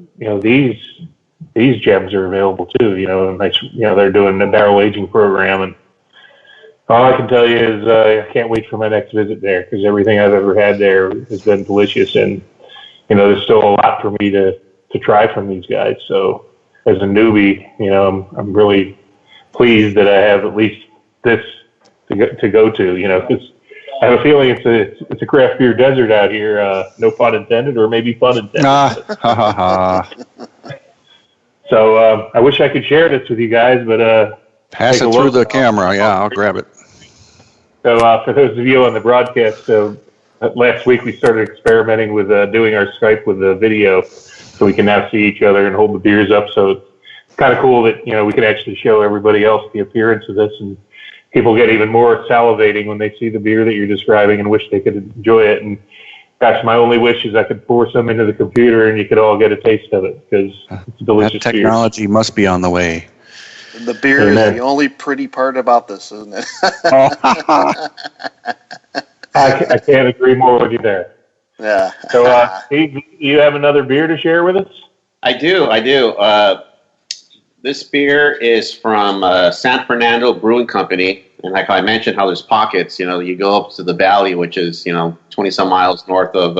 S4: these gems are available too. They're doing the barrel aging program, and all I can tell you is I can't wait for my next visit there because everything I've ever had there has been delicious, and there's still a lot for me to try from these guys. So as a newbie, I'm really pleased that I have at least this to go to, because I have a feeling it's a craft beer desert out here. No pun intended, or maybe pun intended. So I wish I could share this with you guys, but
S6: pass it through the camera. Yeah, I'll grab it.
S4: So for those of you on the broadcast, last week we started experimenting with doing our Skype with the video, so we can now see each other and hold the beers up. So it's kind of cool that we can actually show everybody else the appearance of this, and people get even more salivating when they see the beer that you're describing and wish they could enjoy it. And gosh, my only wish is I could pour some into the computer and you could all get a taste of it because it's a delicious
S6: that technology
S4: beer.
S6: Must be on the way.
S5: The beer is the only pretty part about this, isn't it?
S4: I can't agree more with you there.
S5: Yeah.
S4: So, Steve, you have another beer to share with us?
S7: I do. This beer is from San Fernando Brewing Company, and like I mentioned, how there's pockets. You go up to the valley, which is 20 some miles north of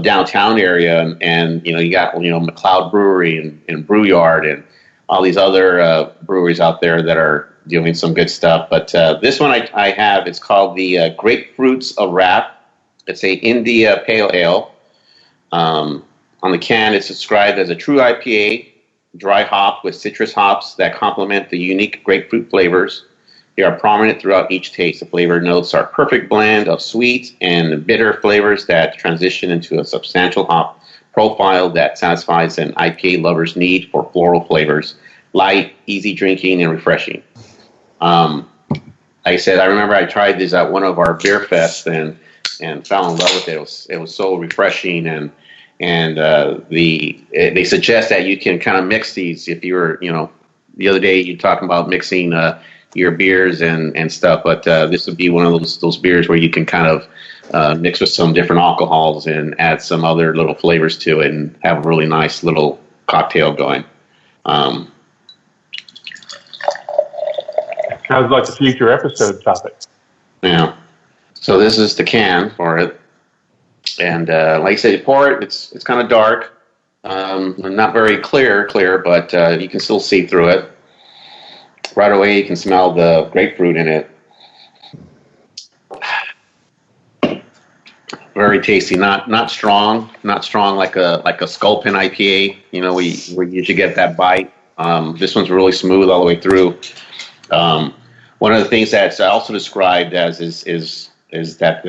S7: downtown area, and you got McLeod Brewery and Brewyard and all these other breweries out there that are doing some good stuff. But this one I have, it's called the Grapefruits of Wrath. It's a India Pale Ale. On the can, it's described as a true IPA. Dry hop with citrus hops that complement the unique grapefruit flavors. They are prominent throughout each taste. The flavor notes are a perfect blend of sweet and bitter flavors that transition into a substantial hop profile that satisfies an IPA lover's need for floral flavors, light, easy drinking, and refreshing. Like I said, I remember I tried this at one of our beer fests and fell in love with it. It was so refreshing, and they suggest that you can kind of mix these if you were, the other day you're talking about mixing your beers and stuff, but this would be one of those beers where you can kind of mix with some different alcohols and add some other little flavors to it and have a really nice little cocktail going.
S4: Sounds like a future episode topic.
S7: Yeah. So this is the can for it. And like I said, you pour it, it's kind of dark. Not very clear, but you can still see through it. Right away, you can smell the grapefruit in it. Very tasty, not strong like a Sculpin IPA. You know, we usually get that bite. This one's really smooth all the way through. One of the things that's also described as is that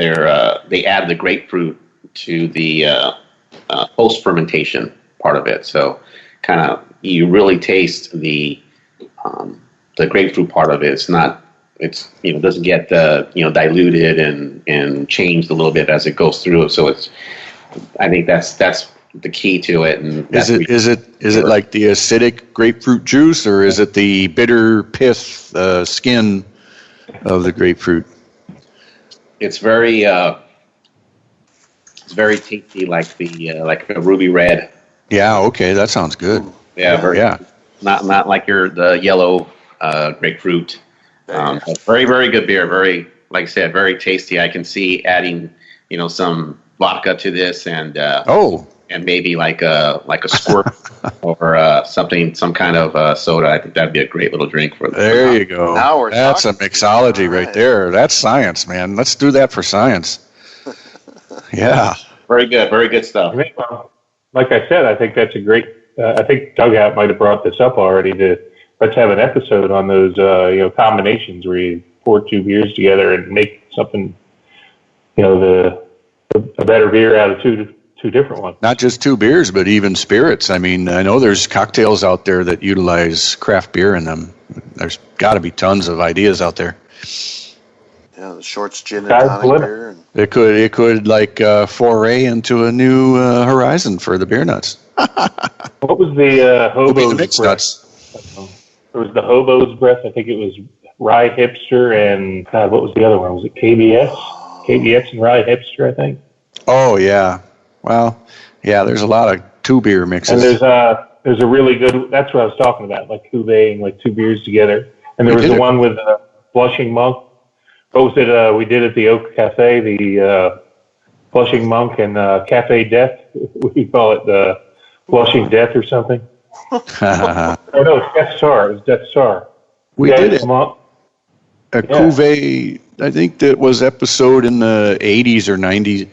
S7: they add the grapefruit to the post fermentation part of it. So kind of you really taste the grapefruit part of it. It's doesn't get diluted and changed a little bit as it goes through. So I think that's the key to it. And
S6: is it like the acidic grapefruit juice, or is it the bitter pith skin of the grapefruit?
S7: It's very tasty, like a ruby red.
S6: Yeah. Okay, that sounds good.
S7: Yeah. Not like the yellow grapefruit. Very, very good beer. Very, like I said, very tasty. I can see adding, some vodka to this and maybe like a squirt or some kind of soda. I think that'd be a great little drink for them.
S6: There you go. Now that's a mixology right there. That's science, man. Let's do that for science. Yeah.
S7: Very good stuff.
S4: Like I said, I think that's a great. I think Dugout might have brought this up already. Let's have an episode on those, combinations where you pour two beers together and make something, a better beer out of two different ones.
S6: Not just two beers, but even spirits. I mean, I know there's cocktails out there that utilize craft beer in them. There's got to be tons of ideas out there.
S5: Yeah, the Shorts gin and tonic beer.
S6: It could like foray into a new horizon for the beer nuts.
S4: What was the hobo's breath? It was the hobo's breath. I think it was Rye Hipster and God, what was the other one? Was it KBS? KBS and Rye Hipster, I think.
S6: Oh yeah. Well, yeah. There's a lot of two beer mixes.
S4: And there's a really good. That's what I was talking about, like cuvee, like two beers together. And there was the one with Blushing Monk. What was it? We did at the Oak Cafe, the Blushing Monk and Cafe Death. We call it the Blushing Death or something. Oh no, it's Death Star. It was Death Star.
S6: We did it. A cuvee. I think that was episode in the 80s or 90s.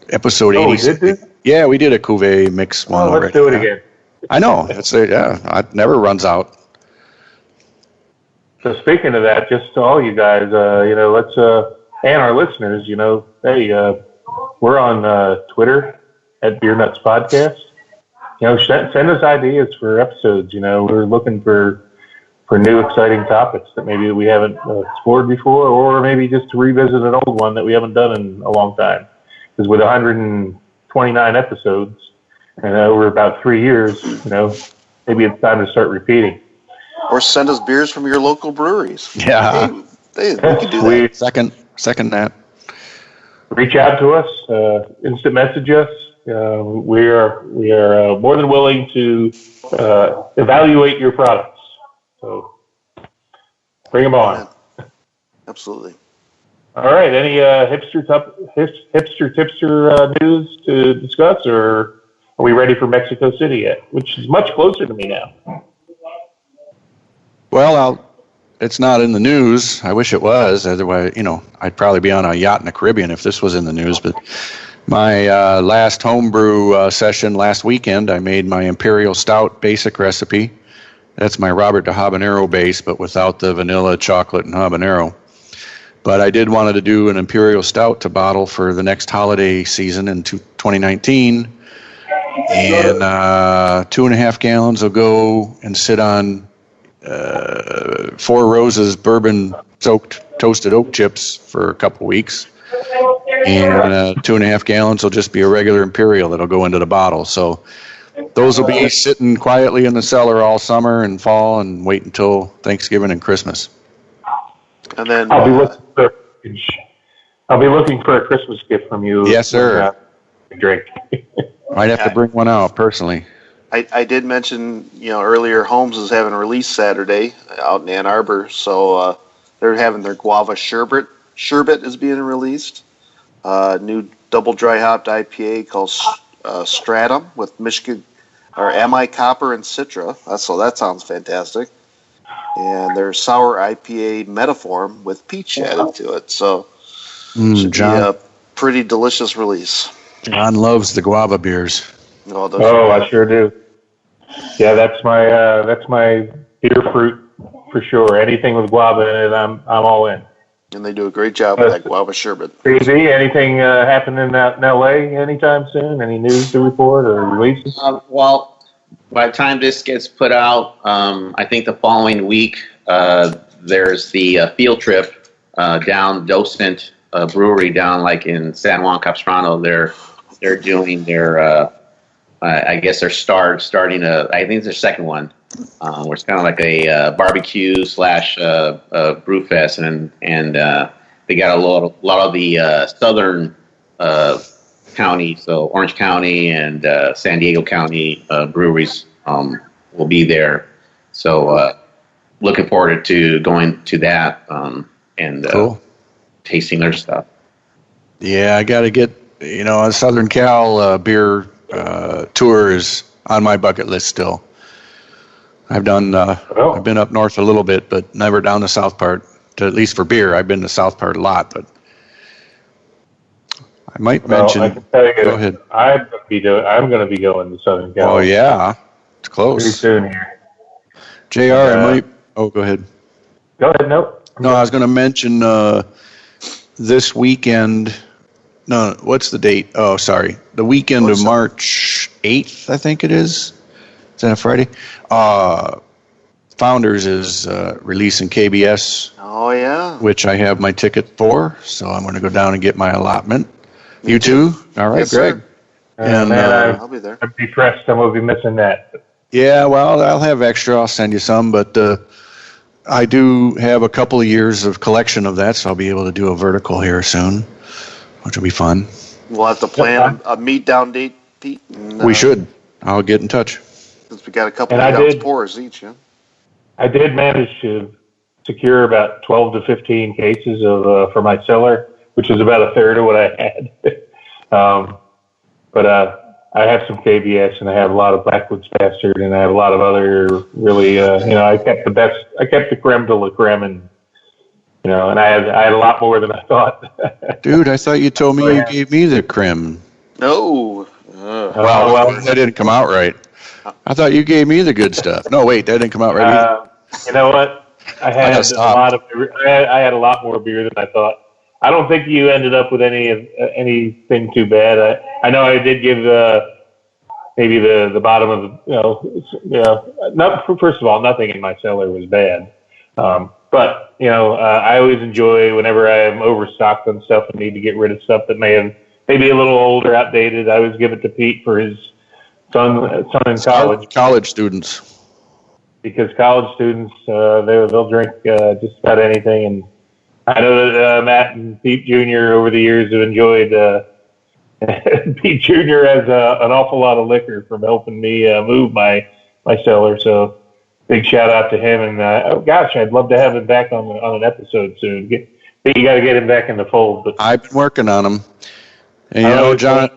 S6: Episode 80s.
S4: We did?
S6: Yeah, we did a cuvee mix one.
S4: Let's do it again.
S6: I know. It never runs out.
S4: So speaking of that, just to all you guys, let's and our listeners, hey, we're on Twitter at Beer Nuts Podcast. Send us ideas for episodes. We're looking for new exciting topics that maybe we haven't explored before, or maybe just to revisit an old one that we haven't done in a long time. Because with 129 episodes and over about 3 years, maybe it's time to start repeating.
S5: Or send us beers from your local breweries.
S6: Yeah,
S5: we can do that.
S6: Second that.
S4: Reach out to us, instant message us. We are more than willing to evaluate your products. So bring them on.
S5: Absolutely.
S4: All right. Any hipster tipster news to discuss, or are we ready for Mexico City yet? Which is much closer to me now.
S6: Well, it's not in the news. I wish it was. Otherwise, I'd probably be on a yacht in the Caribbean if this was in the news. But my last homebrew session last weekend, I made my Imperial Stout basic recipe. That's my Robert de Habanero base, but without the vanilla, chocolate, and habanero. But I did wanted to do an Imperial Stout to bottle for the next holiday season in 2019. And 2.5 gallons will go and sit on Four Roses bourbon-soaked toasted oak chips for a couple weeks. And 2.5 gallons will just be a regular Imperial that'll go into the bottle. So those will be sitting quietly in the cellar all summer and fall and wait until Thanksgiving and Christmas.
S5: And then
S4: I'll be looking for a Christmas gift from you.
S6: Yes, sir.
S4: Drink.
S6: Might have to bring one out personally.
S5: I did mention, earlier Holmes is having a release Saturday out in Ann Arbor, so they're having their guava sherbet. Sherbet is being released. New double dry hopped IPA called Stratum with Michigan or MI Copper and Citra. So that sounds fantastic. And their sour IPA Metaform with peach added to it. So should be a pretty delicious release.
S6: John loves the guava beers.
S4: I sure do. Yeah, that's my beer fruit for sure. Anything with guava in it, I'm all in.
S5: And they do a great job with that guava sherbet.
S4: Crazy. Anything happening in LA anytime soon? Any news to report or releases?
S7: Well, by the time this gets put out, I think the following week there's the field trip down Docent Brewery down like in San Juan Capistrano. They're doing their I guess they're starting I think it's their second one, where it's kind of like a barbecue / brew fest, and they got a lot of the southern county, so Orange County and San Diego County breweries will be there. So looking forward to going to that and
S6: cool.
S7: Tasting their stuff.
S6: Yeah, I got to get a Southern Cal beer tour is on my bucket list still. I've done. I've been up north a little bit, but never down the south part. At least for beer, I've been to the south part a lot. But I might mention.
S4: I can tell you,
S6: go ahead.
S4: I'm going to be going to Southern Cal.
S6: Oh yeah, it's close.
S4: Pretty soon here.
S6: JR, I might. Oh, go ahead.
S4: Go ahead. Nope.
S6: No, I was going to mention this weekend. No, what's the date? Oh, sorry. The weekend of March 8th, I think it is. Is that a Friday? Founders is releasing KBS.
S5: Oh, yeah.
S6: Which I have my ticket for, so I'm going to go down and get my allotment. You too? All right,
S5: yes,
S6: Greg.
S4: And
S5: I'll be there.
S4: I'm depressed. I'm going to be missing that.
S6: Yeah, well, I'll have extra. I'll send you some, but I do have a couple of years of collection of that, so I'll be able to do a vertical here soon, which will be fun.
S5: We'll have to plan a meet down date, Pete. And,
S6: we should. I'll get in touch.
S5: Since we got a couple of ounce pours each, yeah. I
S4: did manage to secure about 12 to 15 cases of for my cellar, which is about a third of what I had. But I have some KBS, and I have a lot of Blackwood's Bastard, and I have a lot of other really, I kept the best. I kept the creme de la creme, and and I had a lot more than I thought.
S6: Dude, I thought you told me you gave me the creme.
S5: No.
S6: Well, that didn't come out right. I thought you gave me the good stuff. No, wait, that didn't come out right either.
S4: You know what? I had a lot more beer than I thought. I don't think you ended up with anything too bad. I know I did give maybe the bottom of first of all, nothing in my cellar was bad. But I always enjoy whenever I am overstocked on stuff and need to get rid of stuff that maybe a little old or outdated. I always give it to Pete for his son in college.
S6: College students.
S4: Because college students, they'll drink just about anything, and I know that Matt and Pete Jr. over the years have enjoyed. Pete Jr. has an awful lot of liquor from helping me move my cellar, so big shout out to him. And I'd love to have him back on an episode soon. You got to get him back in the fold. But
S6: I've been working on him, and John,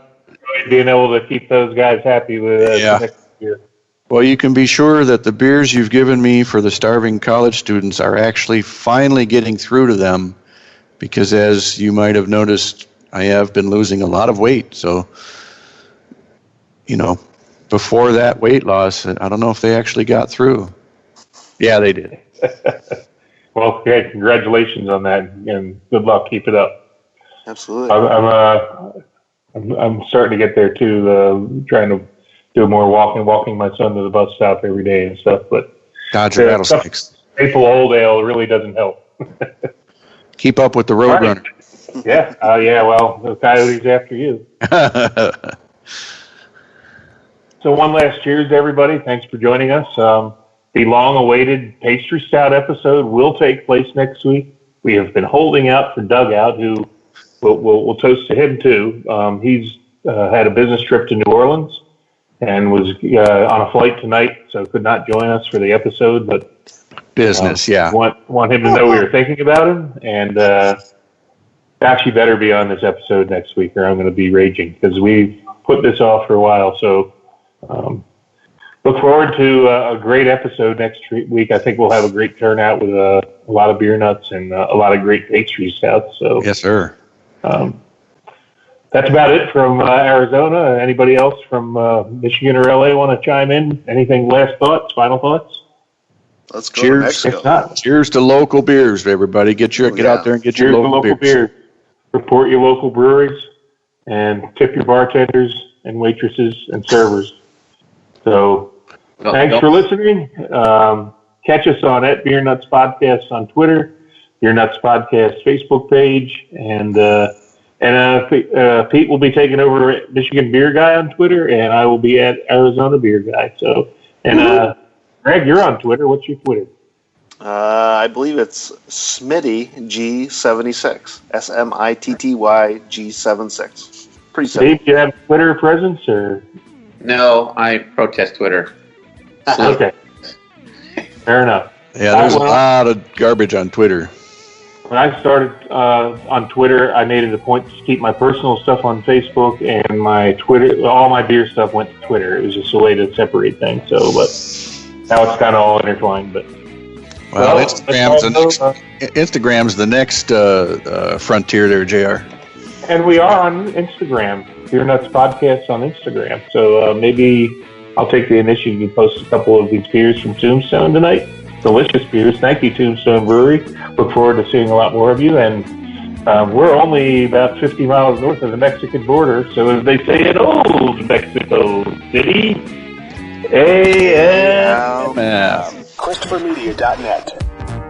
S4: being able to keep those guys happy with next year.
S6: Well, you can be sure that the beers you've given me for the starving college students are actually finally getting through to them, because as you might have noticed, I have been losing a lot of weight. So, before that weight loss, I don't know if they actually got through. Yeah, they did.
S4: Well, okay, congratulations on that, and good luck. Keep it up.
S5: Absolutely.
S4: I'm starting to get there too, trying to do more walking my son to the bus stop every day and stuff, but
S6: Dodger rattlesnakes.
S4: Maple Old Ale really doesn't help.
S6: Keep up with the Roadrunner.
S4: Yeah. Well, the coyote's after you. So one last cheers to everybody. Thanks for joining us. The long-awaited pastry stout episode will take place next week. We have been holding out for Dugout, who we'll toast to him too. He's had a business trip to New Orleans. and was on a flight tonight, so could not join us for the episode. But
S6: business, yeah.
S4: Want him to know we were thinking about him, and actually better be on this episode next week, or I'm going to be raging because we've put this off for a while. So look forward to a great episode next week. I think we'll have a great turnout with a lot of beer nuts and a lot of great pastry stouts. So
S6: yes, sir.
S4: That's about it from Arizona. Anybody else from Michigan or LA want to chime in? Anything? Last thoughts? Final thoughts?
S5: Let's go to Mexico.
S4: If not,
S6: cheers to local beers, everybody. Get out there and get your local beers.
S4: Support your local breweries and tip your bartenders and waitresses and servers. So thanks for listening. Catch us on @Beer Nuts Podcast on Twitter, Beer Nuts Podcast Facebook page, and Pete will be taking over at Michigan Beer Guy on Twitter, and I will be at Arizona Beer Guy. So, and Greg, you're on Twitter. What's your Twitter?
S5: I believe it's Smitty G76. SMITTY G76. Pretty simple.
S4: Dave, do you have Twitter presence or?
S7: No, I protest Twitter.
S4: Okay. Fair enough.
S6: Yeah, there's a lot of garbage on Twitter.
S4: When I started on Twitter, I made it a point to keep my personal stuff on Facebook, and my Twitter, all my beer stuff went to Twitter. It was just a way to separate things. So, but now it's kind of all intertwined. But
S6: Instagram's the next frontier there, JR.
S4: And we are on Instagram. Beer Nuts Podcast on Instagram. So maybe I'll take the initiative to post a couple of these beers from Tombstone tonight. Delicious beers. Thank you, Tombstone Brewery. Look forward to seeing a lot more of you. And we're only about 50 miles north of the Mexican border. So as they say in old Mexico City,
S1: ChristopherMedia.net.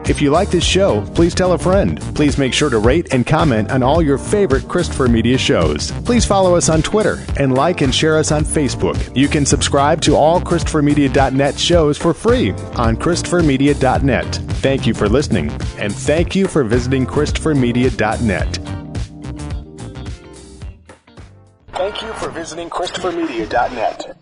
S3: If you like this show, please tell a friend. Please make sure to rate and comment on all your favorite Christopher Media shows. Please follow us on Twitter and like and share us on Facebook. You can subscribe to all ChristopherMedia.net shows for free on ChristopherMedia.net. Thank you for listening, and thank you for visiting ChristopherMedia.net.
S1: Thank you for visiting ChristopherMedia.net.